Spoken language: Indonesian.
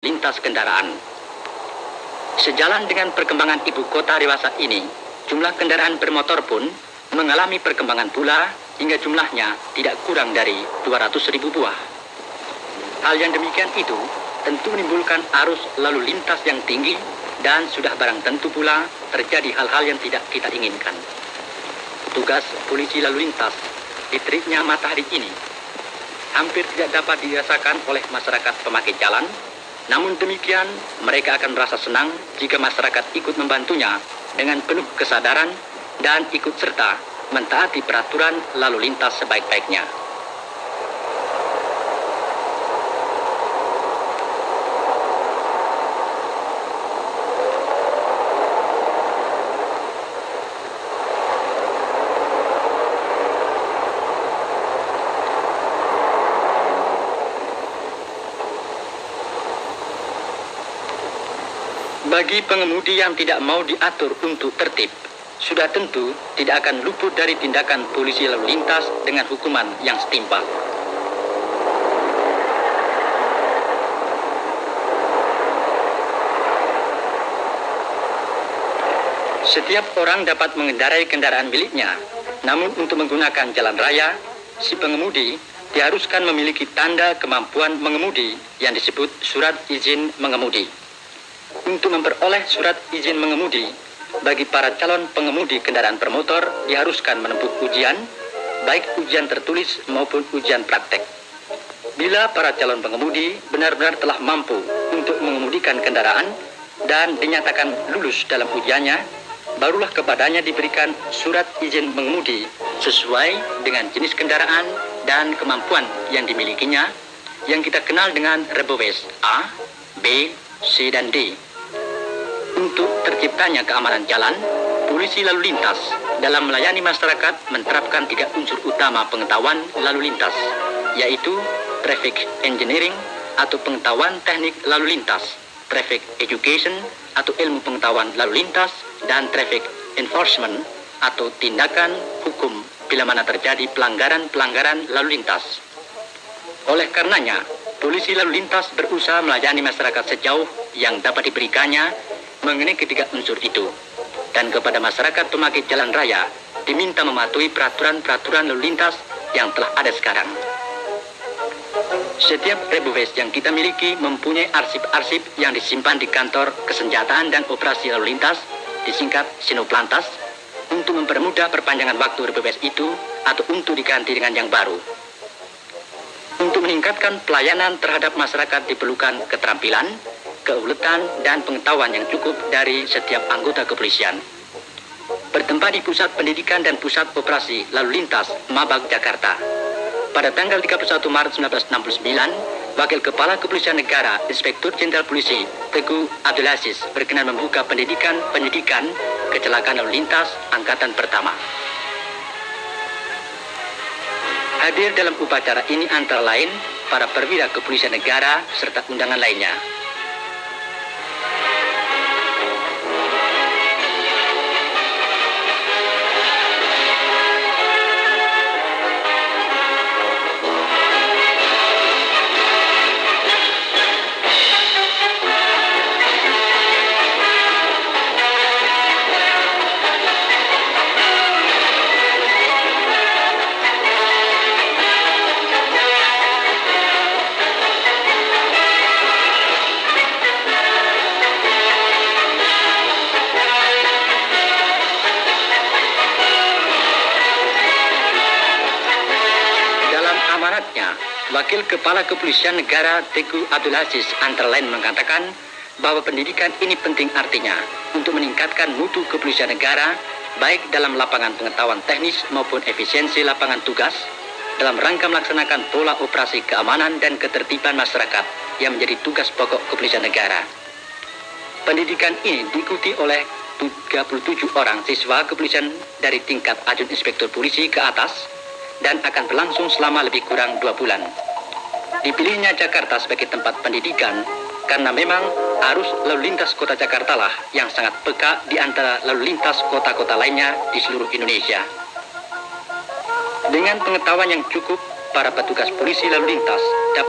lintas kendaraan. Sejalan dengan perkembangan ibu kota dewasa ini, jumlah kendaraan bermotor pun mengalami perkembangan pula hingga jumlahnya tidak kurang dari 200.000 buah. Hal yang demikian itu tentu menimbulkan arus lalu lintas yang tinggi dan sudah barang tentu pula terjadi hal-hal yang tidak kita inginkan. Tugas polisi lalu lintas di teriknya matahari ini hampir tidak dapat dirasakan oleh masyarakat pemakai jalan. Namun demikian, mereka akan merasa senang jika masyarakat ikut membantunya dengan penuh kesadaran dan ikut serta mentaati peraturan lalu lintas sebaik-baiknya. Bagi pengemudi yang tidak mau diatur untuk tertib, sudah tentu tidak akan luput dari tindakan polisi lalu lintas dengan hukuman yang setimpal. Setiap orang dapat mengendarai kendaraan miliknya, namun untuk menggunakan jalan raya, si pengemudi diharuskan memiliki tanda kemampuan mengemudi yang disebut surat izin mengemudi. Untuk memperoleh surat izin mengemudi, bagi para calon pengemudi kendaraan bermotor diharuskan menempuh ujian, baik ujian tertulis maupun ujian praktek. Bila para calon pengemudi benar-benar telah mampu untuk mengemudikan kendaraan dan dinyatakan lulus dalam ujiannya, barulah kepadanya diberikan surat izin mengemudi sesuai dengan jenis kendaraan dan kemampuan yang dimilikinya, yang kita kenal dengan rebewes A, B, C, dan D. Untuk terciptanya keamanan jalan, polisi lalu lintas dalam melayani masyarakat menerapkan 3 unsur utama pengetahuan lalu lintas, yaitu traffic engineering atau pengetahuan teknik lalu lintas, traffic education atau ilmu pengetahuan lalu lintas, dan traffic enforcement atau tindakan hukum bila mana terjadi pelanggaran lalu lintas. Oleh karenanya, polisi lalu lintas berusaha melayani masyarakat sejauh yang dapat diberikannya mengenai ketiga unsur itu. Dan kepada masyarakat pemakai jalan raya diminta mematuhi peraturan-peraturan lalu lintas yang telah ada sekarang. Setiap rebewes yang kita miliki mempunyai arsip-arsip yang disimpan di kantor kesenjataan dan operasi lalu lintas, disingkat Sinoplantas, untuk mempermudah perpanjangan waktu rebewes itu atau untuk diganti dengan yang baru. Untuk meningkatkan pelayanan terhadap masyarakat diperlukan keterampilan, keuletan, dan pengetahuan yang cukup dari setiap anggota kepolisian. Bertempat di Pusat Pendidikan dan Pusat Operasi Lalu Lintas Mabag, Jakarta. Pada tanggal 31 Maret 1969, Wakil Kepala Kepolisian Negara Inspektur Jenderal Polisi Teguh Abdul Aziz berkenan membuka pendidikan kecelakaan lalu lintas angkatan pertama. Hadir dalam upacara ini antara lain para perwira kepolisian negara serta undangan lainnya. Wakil Kepala Kepolisian Negara Teguh Abdul Aziz antara lain mengatakan bahwa pendidikan ini penting artinya untuk meningkatkan mutu kepolisian negara baik dalam lapangan pengetahuan teknis maupun efisiensi lapangan tugas dalam rangka melaksanakan pola operasi keamanan dan ketertiban masyarakat yang menjadi tugas pokok kepolisian negara. Pendidikan ini diikuti oleh 37 orang siswa kepolisian dari tingkat Ajun Inspektur Polisi ke atas dan akan berlangsung selama lebih kurang 2 bulan. Dipilihnya Jakarta sebagai tempat pendidikan karena memang arus lalu lintas kota Jakarta lah yang sangat peka di antara lalu lintas kota-kota lainnya di seluruh Indonesia. Dengan pengetahuan yang cukup, para petugas polisi lalu lintas dapat